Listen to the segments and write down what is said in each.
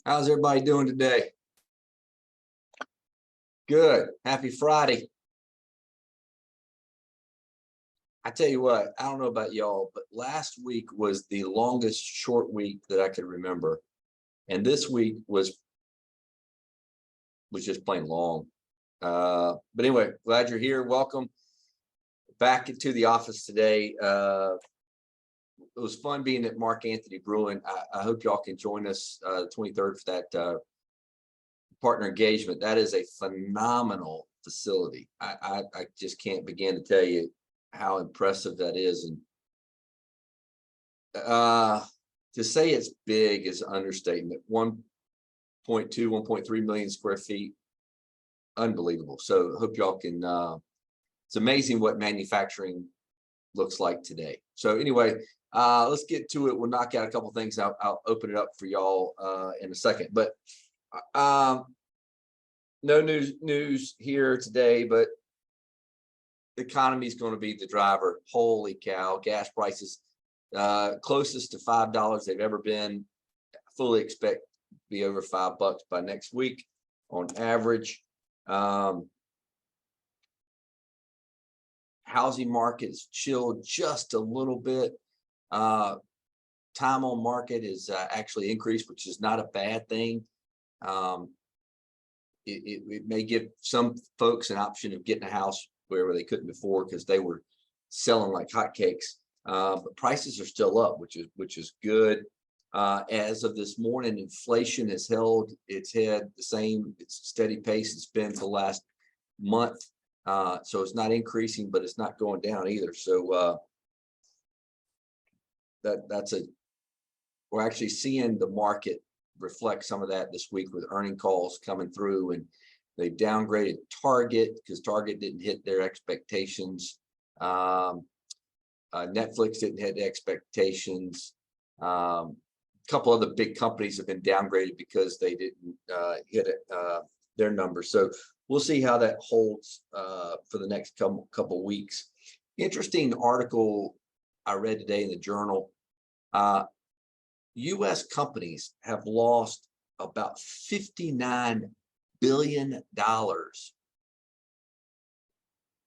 How's everybody doing today? Good. Happy Friday. I tell you what, I don't know about y'all, but last week was the longest short week that I could remember. And this week was just plain long. But anyway, glad you're here. Welcome back into the office today. It was fun being at Mark Anthony Brewing. I hope y'all can join us 23rd for that partner engagement. That is a phenomenal facility. I just can't begin to tell you how impressive that is. And to say it's big is an understatement. 1.2, 1.3 million square feet. Unbelievable. So hope y'all can, it's amazing what manufacturing looks like today. So anyway, let's get to it. We'll knock out a couple things. I'll open it up for y'all in a second. But no news here today, but the economy is going to be the driver. Holy cow, gas prices closest to $5 they've ever been. Fully expect to be over $5 by next week on average. Housing market's chilled just a little bit. Time on market is actually increased, which is not a bad thing. It may give some folks an option of getting a house where they couldn't before because they were selling like hotcakes. But prices are still up, which is good. As of this morning, inflation has held its head the same, it's steady pace it's been for the last month. So it's not increasing, but it's not going down either. So we're actually seeing the market reflect some of that this week with earning calls coming through, and they downgraded Target because Target didn't hit their expectations. Netflix didn't hit the expectations. A couple other big companies have been downgraded because they didn't hit their numbers. So we'll see how that holds for the next couple weeks. Interesting article I read today in the Journal. U.S. companies have lost about $59 billion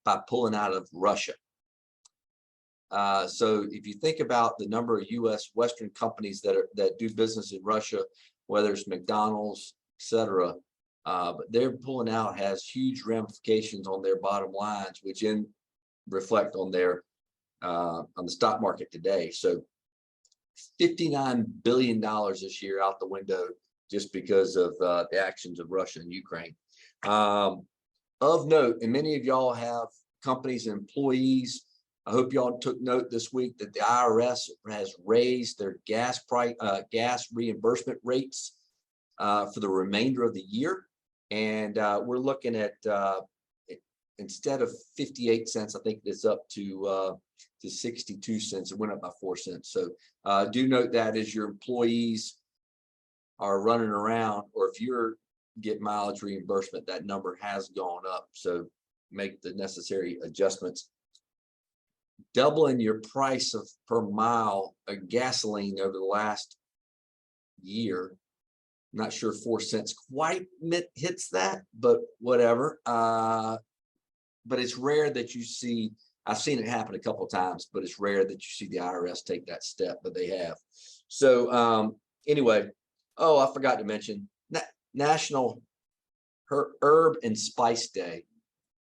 by pulling out of Russia. So if you think about the number of U.S. Western companies that do business in Russia, whether it's McDonald's, etc., but they're pulling out has huge ramifications on their bottom lines, which reflect on their on the stock market today. So $59 billion this year out the window just because of the actions of Russia and Ukraine. Of note, and many of y'all have companies and employees. I hope y'all took note this week that the IRS has raised their gas reimbursement rates for the remainder of the year, and we're looking at instead of 58 cents, I think it's up to 62 cents. It went up by 4 cents. So do note that as your employees are running around, or if you're getting mileage reimbursement, that number has gone up. So make the necessary adjustments. Doubling your price of per mile of gasoline over the last year. I'm not sure 4 cents quite hits that, but whatever. But it's rare that you see, I've seen it happen a couple of times, but it's rare that you see the IRS take that step, but they have. So anyway, oh, I forgot to mention National Herb and Spice Day.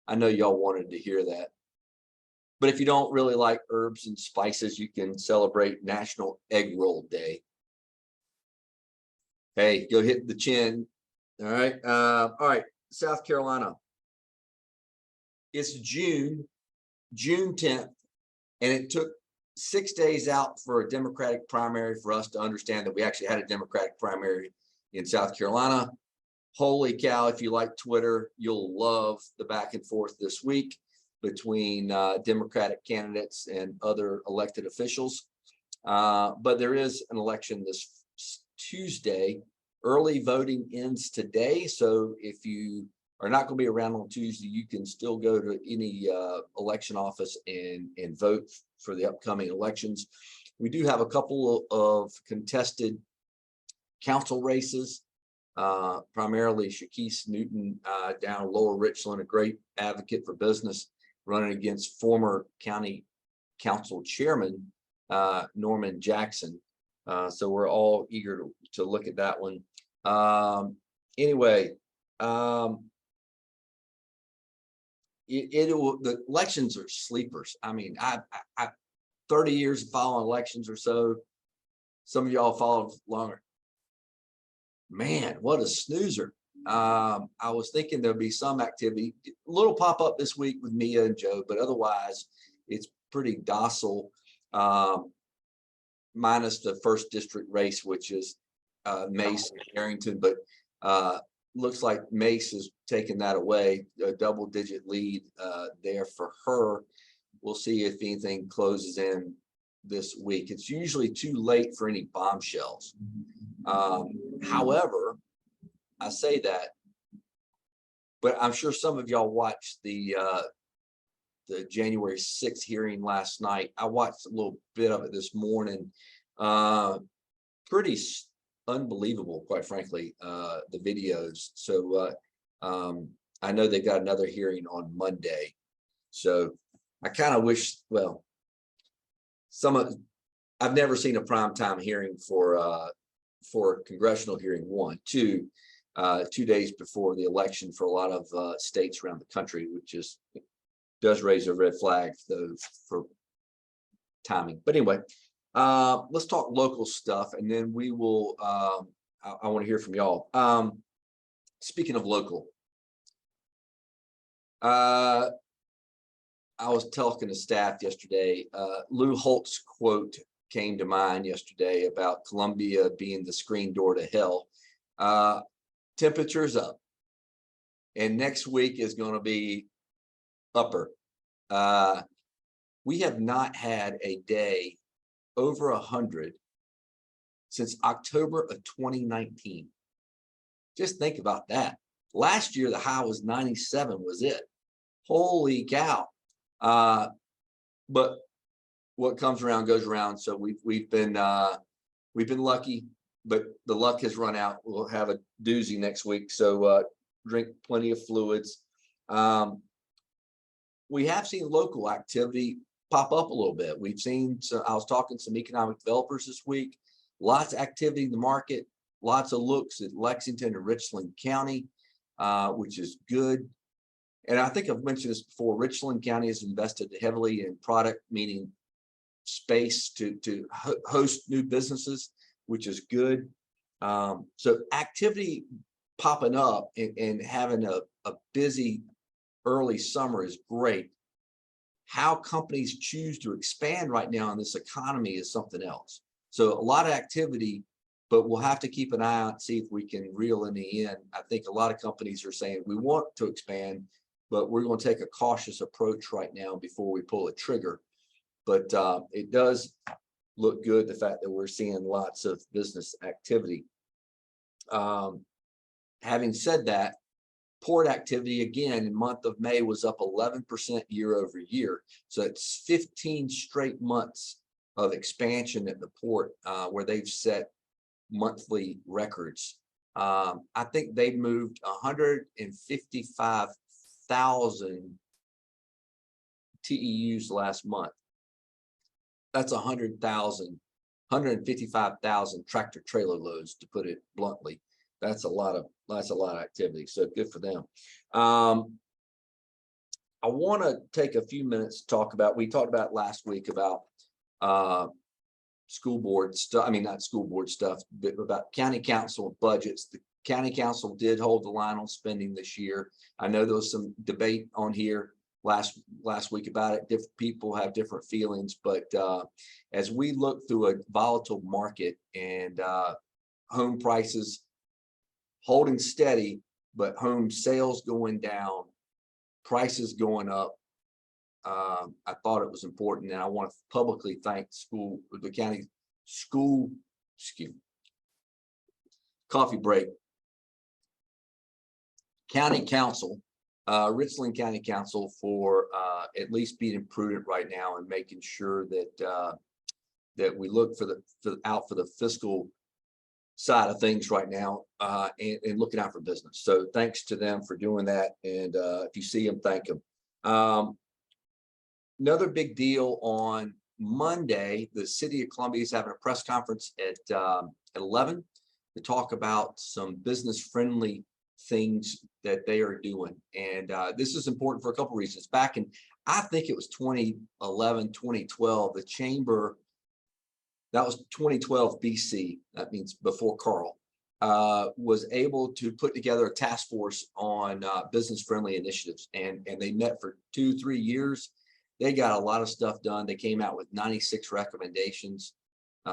I know y'all wanted to hear that. But if you don't really like herbs and spices, you can celebrate National Egg Roll Day. Hey, go hit the chin. All right. All right. South Carolina. It's June 10th, and it took 6 days out for a Democratic primary for us to understand that we actually had a Democratic primary in South Carolina. Holy cow, if you like Twitter, you'll love the back and forth this week between Democratic candidates and other elected officials. But there is an election this Tuesday. Early voting ends today. So if you are not going to be around on Tuesday, you can still go to any election office and vote for the upcoming elections. We do have a couple of contested council races primarily Shaquise Newton down Lower Richland, a great advocate for business, running against former county council chairman Norman Jackson. So we're all eager to look at that one. Anyway, the elections are sleepers. I mean, I 30 years of following elections or so. Some of y'all followed longer. Man, what a snoozer. I was thinking there'd be some activity, a little pop up this week with Mia and Joe, but otherwise it's pretty docile, minus the first district race, which is Mace and Arrington, but looks like Mace is taking that away, a double-digit lead there for her. We'll see if anything closes in this week. It's usually too late for any bombshells. However, I say that, but I'm sure some of y'all watched the January 6th hearing last night. I watched a little bit of it this morning. Pretty unbelievable, quite frankly, the videos. So I know they got another hearing on Monday. So I kind of wish, well, I've never seen a primetime hearing for a congressional hearing, 2 days before the election for a lot of states around the country, which does raise a red flag for timing. But anyway, let's talk local stuff, and then we will. I want to hear from y'all. Speaking of local, I was talking to staff yesterday. Lou Holt's quote came to mind yesterday about Columbia being the screen door to hell. Temperatures up, and next week is going to be upper. We have not had a day over 100 since October of 2019. Just think about that. Last year, the high was 97, was it? Holy cow. But what comes around goes around. So we've been lucky, but the luck has run out. We'll have a doozy next week. So drink plenty of fluids. We have seen local activity pop up a little bit. We've seen, so I was talking to some economic developers this week, lots of activity in the market, lots of looks at Lexington and Richland County, which is good. And I think I've mentioned this before, Richland County has invested heavily in product, meaning space to host new businesses, which is good. So activity popping up and having a busy early summer is great. How companies choose to expand right now in this economy is something else. So a lot of activity, but we'll have to keep an eye out and see if we can reel in the end. I think a lot of companies are saying we want to expand, but we're going to take a cautious approach right now before we pull a trigger. But it does look good, the fact that we're seeing lots of business activity. Having said that, port activity again in month of May was up 11% year over year. So it's 15 straight months of expansion at the port where they've set monthly records. I think they moved 155,000 TEUs last month. That's 155,000 tractor trailer loads, to put it bluntly. That's a lot of activity. So good for them. I want to take a few minutes to talk about, we talked about last week about school board stuff. I mean, not school board stuff, but about county council budgets. The county council did hold the line on spending this year. I know there was some debate on here last week about it. Different people have different feelings, but as we look through a volatile market and home prices holding steady, but home sales going down, prices going up, I thought it was important, and I want to publicly thank the county school, coffee break, county council, Richland County Council for at least being prudent right now and making sure that that we look out for the fiscal side of things right now, and looking out for business. So thanks to them for doing that. And if you see them, thank them. Another big deal on Monday, the city of Columbia is having a press conference at 11 to talk about some business friendly things that they are doing. And this is important for a couple of reasons. Back in, I think it was 2011, 2012, the chamber, that was 2012 BC, that means before Carl, was able to put together a task force on business friendly initiatives. And they met for 2-3 years. They got a lot of stuff done. They came out with 96 recommendations.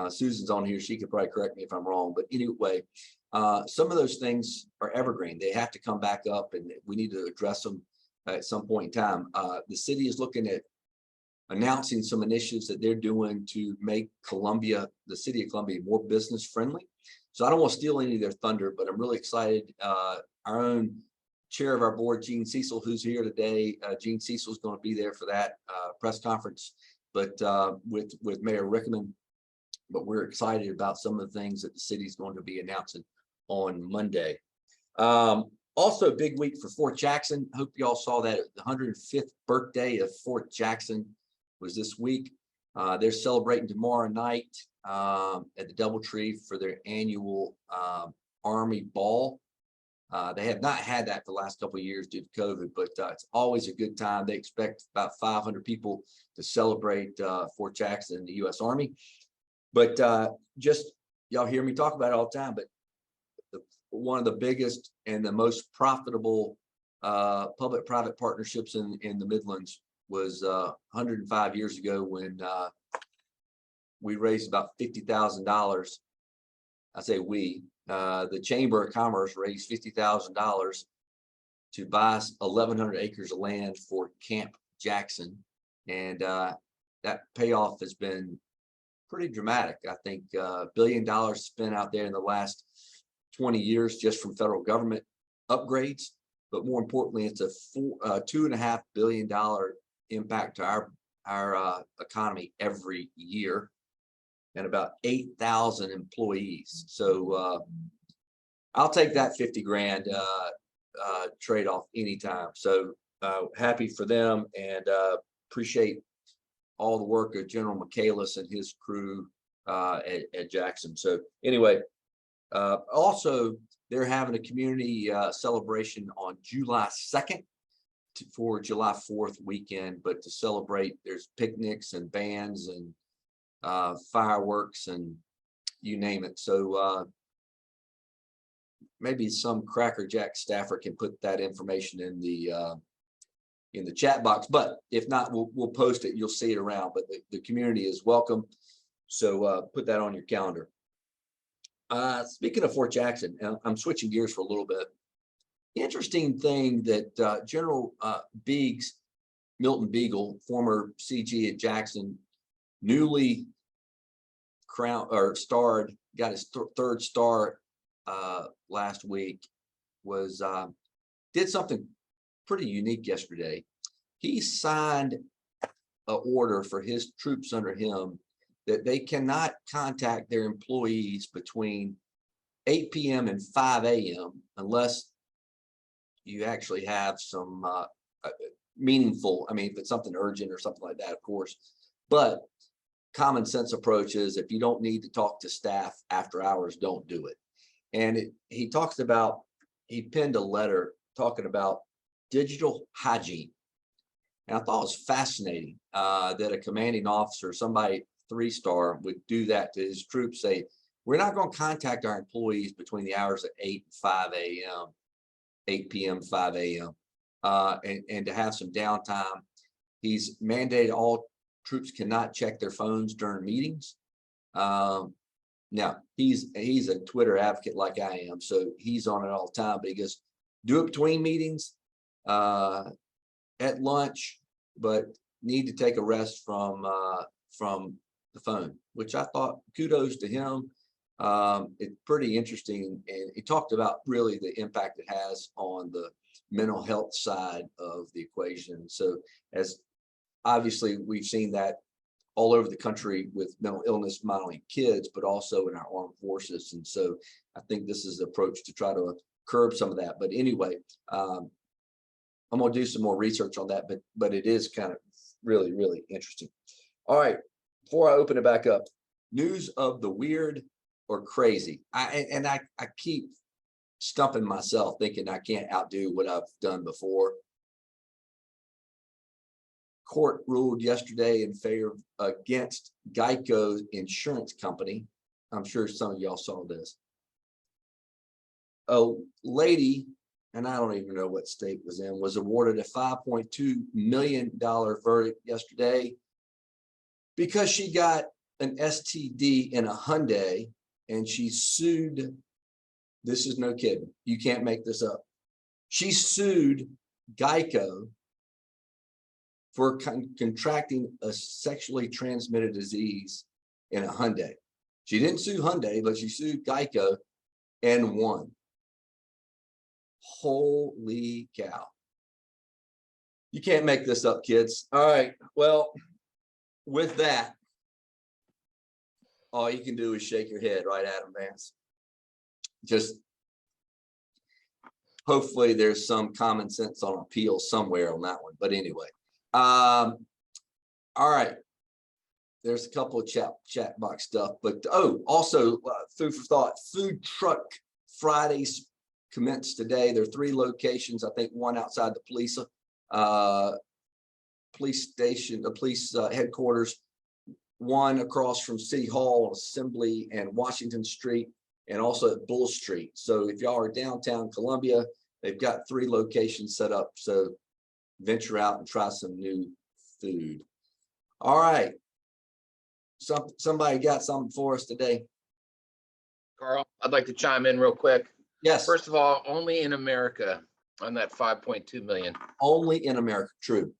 Susan's on here. She could probably correct me if I'm wrong. But anyway, some of those things are evergreen. They have to come back up, and we need to address them at some point in time. The city is looking at announcing some initiatives that they're doing to make Columbia, the city of Columbia, more business friendly. So I don't want to steal any of their thunder, but I'm really excited. Our own chair of our board, Gene Cecil, who's here today. Gene Cecil is going to be there for that press conference, but with Mayor Rickman. But we're excited about some of the things that the city is going to be announcing on Monday. Also, big week for Fort Jackson. Hope you all saw that. The 105th birthday of Fort Jackson was this week. They're celebrating tomorrow night at the DoubleTree for their annual Army Ball. They have not had that for the last couple of years due to COVID, but it's always a good time. They expect about 500 people to celebrate Fort Jackson and the U.S. Army. But just, y'all hear me talk about it all the time, but one of the biggest and the most profitable public-private partnerships in the Midlands was 105 years ago when we raised about $50,000. I say we, the Chamber of Commerce raised $50,000 to buy 1,100 acres of land for Camp Jackson. And that payoff has been pretty dramatic. I think $1 billion spent out there in the last 20 years just from federal government upgrades. But more importantly, it's a $2.5 billion impact to our economy every year, and about 8,000 employees. So I'll take that 50 grand trade off anytime. So happy for them, and appreciate all the work of General Michaelis and his crew at Jackson. So anyway, also they're having a community celebration on July 2nd for July 4th weekend, but to celebrate, there's picnics and bands and fireworks and you name it. So maybe some Cracker Jack staffer can put that information in the chat box, but if not, we'll post it. You'll see it around, but the community is welcome. So put that on your calendar. Speaking of Fort Jackson, I'm switching gears for a little bit. Interesting thing that General Milton Beagle, former CG at Jackson, newly crowned or starred, got his third star last week, was did something pretty unique yesterday. He signed an order for his troops under him that they cannot contact their employees between 8 p.m. and 5 a.m. unless you actually have some meaningful, I mean, if it's something urgent or something like that, of course, but common sense approach is if you don't need to talk to staff after hours, don't do it. And he talks about, he penned a letter talking about digital hygiene. And I thought it was fascinating that a commanding officer, somebody 3-star, would do that to his troops, say, we're not going to contact our employees between the hours of 8 and 5 a.m., 8 p.m., 5 a.m., and to have some downtime. He's mandated all troops cannot check their phones during meetings. Now, he's a Twitter advocate like I am, so he's on it all the time, but he goes, do it between meetings, at lunch, but need to take a rest from the phone, which I thought kudos to him. It's pretty interesting, and he talked about really the impact it has on the mental health side of the equation. So as obviously we've seen that all over the country with mental illness, not only kids, but also in our armed forces. And so I think this is an approach to try to curb some of that. But anyway, I'm going to do some more research on that, but it is kind of really, really interesting. All right, before I open it back up, news of the weird or crazy. I keep stumping myself thinking I can't outdo what I've done before. Court ruled yesterday in favor against Geico Insurance Company. I'm sure some of y'all saw this. A lady, and I don't even know what state was in, was awarded a $5.2 million verdict yesterday because she got an STD in a Hyundai and she sued. This is no kidding. You can't make this up. She sued Geico for contracting a sexually transmitted disease in a Hyundai. She didn't sue Hyundai, but she sued Geico and won. Holy cow. You can't make this up, kids. All right. Well, with that, all you can do is shake your head, right, Adam Vance? Just hopefully there's some common sense on appeal somewhere on that one. But anyway, all right. There's a couple of chat box stuff, but also food for thought. Food Truck Fridays commenced today. There are 3 locations. I think one outside the police station, the police headquarters. One across from City Hall, Assembly, and Washington Street, and also at Bull Street. So if y'all are downtown Columbia, they've got 3 locations set up. So venture out and try some new food. All right. Somebody got something for us today? Carl, I'd like to chime in real quick. Yes. First of all, only in America on that 5.2 million. Only in America. True.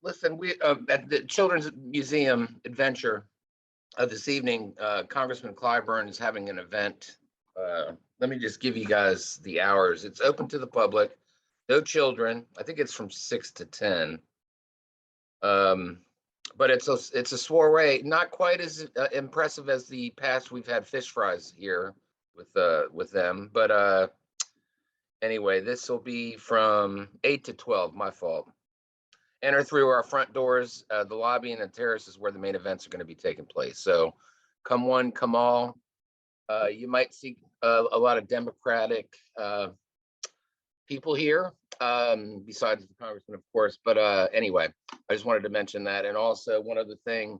Listen, we at the Children's Museum Adventure this evening, Congressman Clyburn is having an event. Let me just give you guys the hours. It's open to the public, no children. I think it's from 6 to 10. But it's a soiree, not quite as impressive as the past. We've had fish fries here with them, but anyway, this will be from 8 to 12. My fault. Enter through our front doors. The lobby and the terrace is where the main events are going to be taking place. So come one, come all. You might see a lot of Democratic people here, besides the congressman, of course. But anyway, I just wanted to mention that. And also one other thing,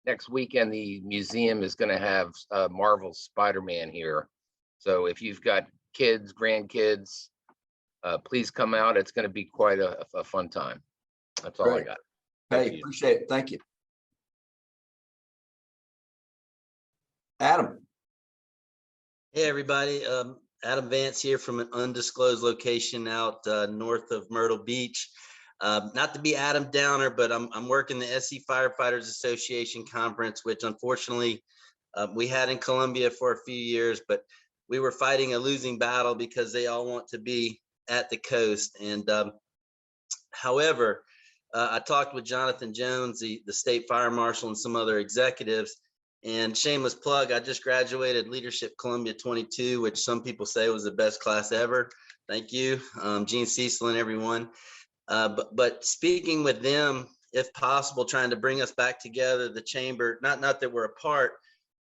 next weekend, the museum is going to have Marvel Spider-Man here. So if you've got kids, grandkids, please come out. It's going to be quite a fun time. That's all I got. Hey, appreciate it. Thank you. Adam. Hey, everybody. Adam Vance here from an undisclosed location out north of Myrtle Beach. Not to be Adam Downer, but I'm working the SC Firefighters Association conference, which unfortunately we had in Columbia for a few years, but we were fighting a losing battle because they all want to be at the coast. And however, I talked with Jonathan Jones, the state fire marshal, and some other executives. And shameless plug, I just graduated Leadership Columbia 22, which some people say was the best class ever. Thank you, Gene Cecil and everyone. But speaking with them, if possible, trying to bring us back together, the chamber, not that we're apart,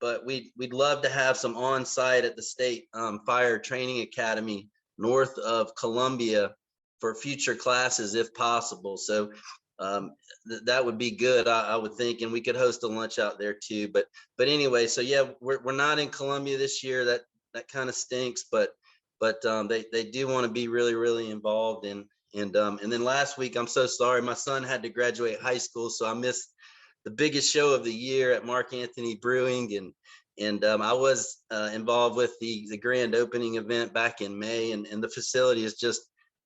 but we'd love to have some on-site at the State Fire Training Academy north of Columbia for future classes, if possible. So that would be good, I would think, and we could host a lunch out there too. But anyway, so yeah, we're not in Columbia this year. That kind of stinks, but they do want to be really, really involved. And then last week, I'm so sorry, my son had to graduate high school, so I missed the biggest show of the year at Mark Anthony Brewing, and I was involved with the grand opening event back in May, and the facility is just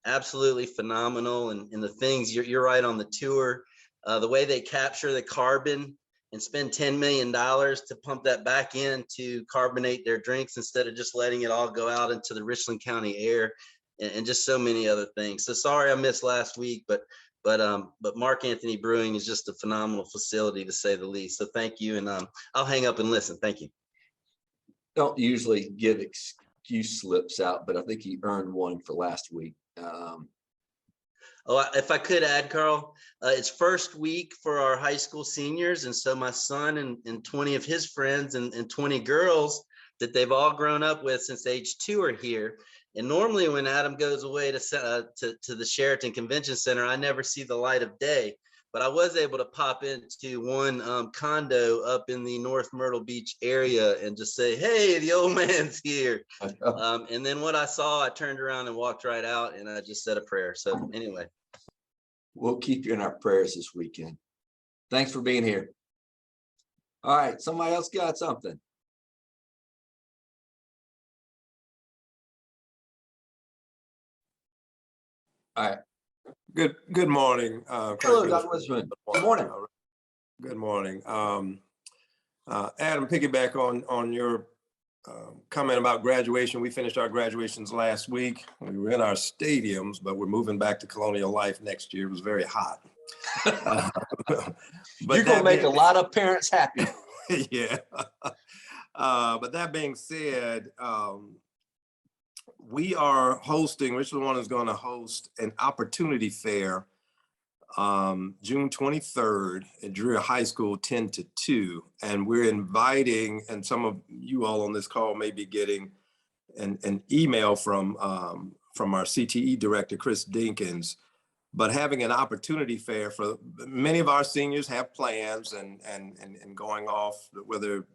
absolutely phenomenal. And the things, you're right on the tour, the way they capture the carbon and spend $10 million to pump that back in to carbonate their drinks instead of just letting it all go out into the Richland County air, and just so many other things. So sorry I missed last week, but but Mark Anthony Brewing is just a phenomenal facility, to say the least. So thank you, and I'll hang up and listen. Thank you. Don't usually give excuse slips out, but I think he earned one for last week. Oh, if I could add, Carl, it's first week for our high school seniors. And so my son and 20 of his friends and 20 girls that they've all grown up with since age 2 are here. And normally when Adam goes away to the Sheraton Convention Center, I never see the light of day. But I was able to pop into one condo up in the North Myrtle Beach area and just say, hey, the old man's here. And then what I saw, I turned around and walked right out, and I just said a prayer. So anyway. We'll keep you in our prayers this weekend. Thanks for being here. All right, somebody else got something. All right. Good morning. Hello, Dr. Witherspoon. Good morning. Good morning. Adam, piggyback on your comment about graduation. We finished our graduations last week. We were in our stadiums, but we're moving back to Colonial Life next year. It was very hot. But you're going to make a lot of parents happy. Yeah. But that being said, we are hosting, Richland One is going to host an opportunity fair June 23rd at Drury High School, 10 to 2. And we're inviting, and some of you all on this call may be getting an email from our CTE director, Chris Dinkins, but having an opportunity fair for many of our seniors have plans and going off, whether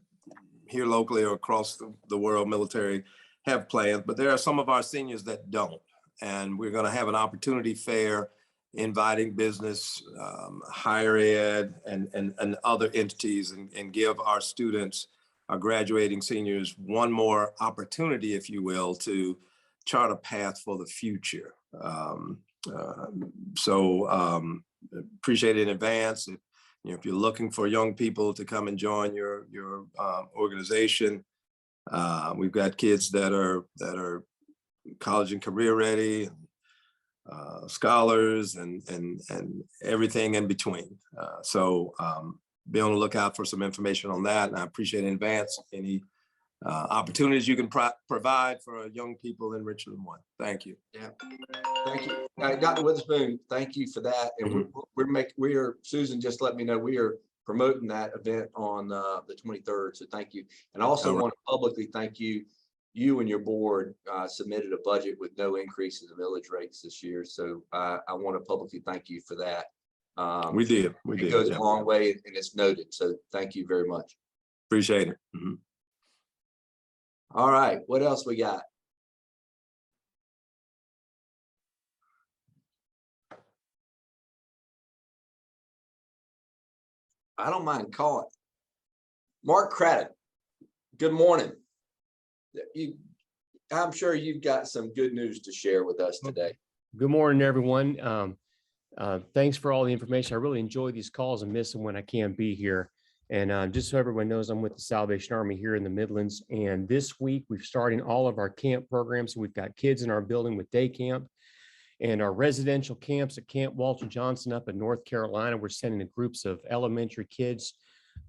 here locally or across the world, military have plans, but there are some of our seniors that don't. And we're going to have an opportunity fair inviting business, higher ed, and other entities, and give our students, our graduating seniors, one more opportunity, if you will, to chart a path for the future. Appreciate it in advance. If you're looking for young people to come and join your organization, we've got kids that are college and career ready, scholars, and everything in between. Be on the lookout for some information on that. And I appreciate in advance any opportunities you can provide for young people in Richland One. Thank you. Yeah, thank you, Dr. Witherspoon. Thank you for that. And Susan just let me know we are promoting that event on the 23rd. So thank you. And I also want to publicly thank you. You and your board submitted a budget with no increases in millage rates this year. So I want to publicly thank you for that. We did. It goes a long way, and it's noted. So thank you very much. Appreciate it. All right. What else we got? I don't mind calling. Mark Craddock, good morning. I'm sure you've got some good news to share with us today. Good morning, everyone. Thanks for all the information. I really enjoy these calls and miss them when I can't be here. And just so everyone knows, I'm with the Salvation Army here in the Midlands. And this week, we're starting all of our camp programs. We've got kids in our building with day camp and our residential camps at Camp Walter Johnson up in North Carolina. We're sending groups of elementary kids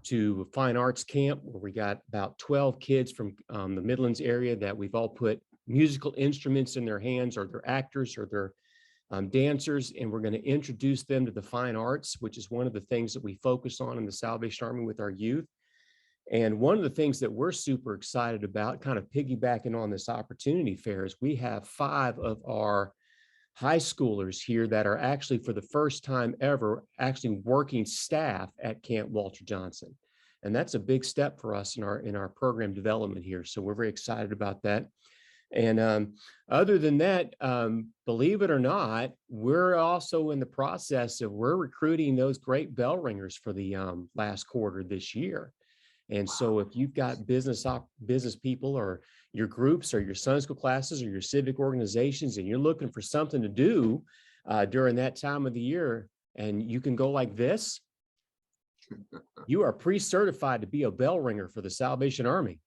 to Fine Arts Camp, where we got about 12 kids from the Midlands area that we've all put musical instruments in their hands, or they're actors or they're dancers, and we're going to introduce them to the fine arts, which is one of the things that we focus on in the Salvation Army with our youth. And one of the things that we're super excited about, kind of piggybacking on this opportunity fair, is we have 5 of our high schoolers here that are actually, for the first time ever, actually working staff at Camp Walter Johnson. And that's a big step for us in our program development here. So we're very excited about that. And other than that, believe it or not, we're also in the process of we're recruiting those great bell ringers for the last quarter this year. And so if you've got business people, or your groups, or your Sunday school classes, or your civic organizations, and you're looking for something to do during that time of the year, and you can go like this, you are pre-certified to be a bell ringer for the Salvation Army.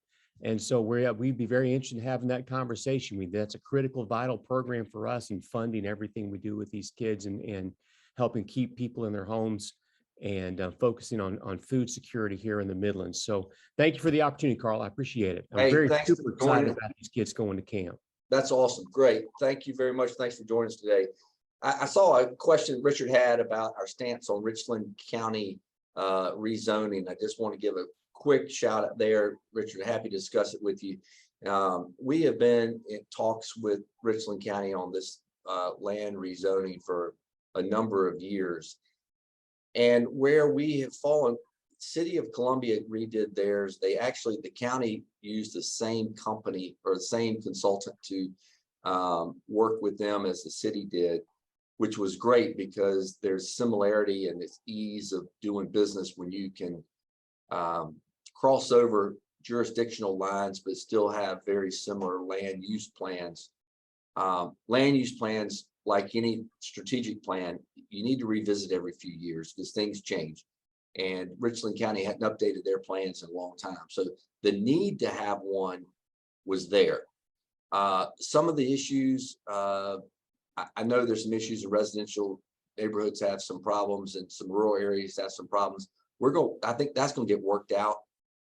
And so we'd be very interested in having that conversation. That's a critical, vital program for us in funding everything we do with these kids and helping keep people in their homes and focusing on food security here in the Midlands. So thank you for the opportunity, Carl. I appreciate it. I'm Hey, very thanks for super joining. excited about these kids going to camp. That's awesome. Great. Thank you very much. Thanks for joining us today. I saw a question Richard had about our stance on Richland County rezoning. I just want to give a quick shout out there. Richard, happy to discuss it with you. We have been in talks with Richland County on this land rezoning for a number of years. And where we have fallen, City of Columbia redid theirs. They actually, the county used the same company or the same consultant to work with them as the city did, which was great because there's similarity and it's ease of doing business when you can cross over jurisdictional lines, but still have very similar land use plans. Land use plans, like any strategic plan, you need to revisit every few years because things change. And Richland County hadn't updated their plans in a long time. So the need to have one was there. Some of the issues, I know there's some issues in residential neighborhoods have some problems and some rural areas have some problems. I think that's going to get worked out,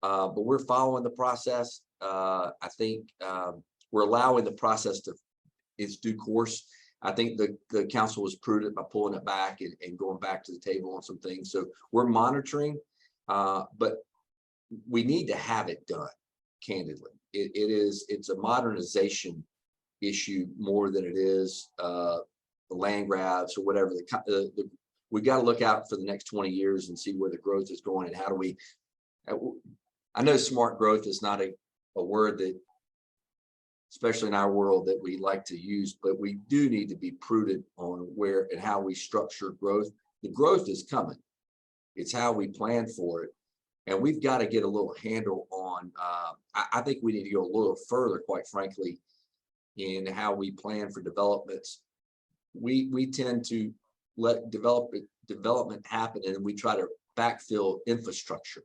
but we're following the process. I think we're allowing the process to its due course. I think the council was prudent by pulling it back and going back to the table on some things. So we're monitoring, but we need to have it done, candidly. It's a modernization issue more than it is the land grabs or whatever. We got to look out for the next 20 years and see where the growth is going and how do we, I know smart growth is not a word that, especially in our world, that we like to use, but we do need to be prudent on where and how we structure growth. The growth is coming. It's how we plan for it. And we've got to get a little handle on, I think we need to go a little further, quite frankly, in how we plan for developments. We tend to let development happen and we try to backfill infrastructure.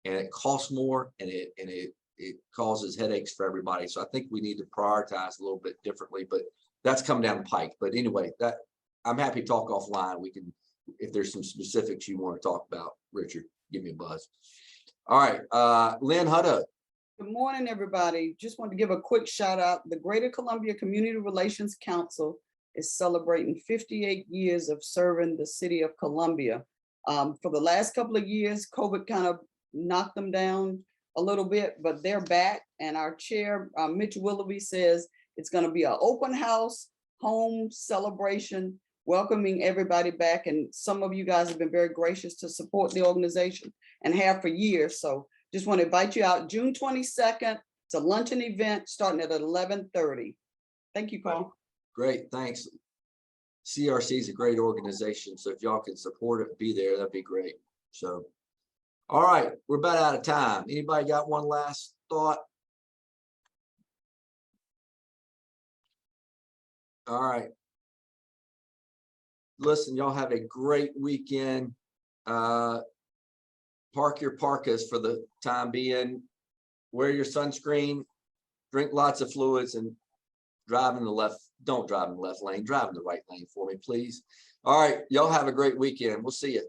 And it costs more and it causes headaches for everybody. So I think we need to prioritize a little bit differently, but that's coming down the pike. But anyway, I'm happy to talk offline. We can, if there's some specifics you want to talk about, Richard, give me a buzz. All right, Lynn Hudda. Good morning, everybody. Just want to give a quick shout out. The Greater Columbia Community Relations Council is celebrating 58 years of serving the city of Columbia. For the last couple of years, COVID kind of knocked them down a little bit, but they're back. And our chair, Mitch Willoughby, says it's going to be an open house, home celebration, welcoming everybody back. And some of you guys have been very gracious to support the organization and have for years. So just want to invite you out June 22nd. It's a luncheon event starting at 11:30. Thank you, Carl. Great, thanks. CRC is a great organization. So if y'all can support it, be there, that'd be great. So, all right, we're about out of time. Anybody got one last thought? All right. Listen, y'all have a great weekend. Park your parkas for the time being. Wear your sunscreen, drink lots of fluids, and drive in the left. Don't drive in the left lane. Drive in the right lane for me, please. All right, y'all have a great weekend. We'll see you.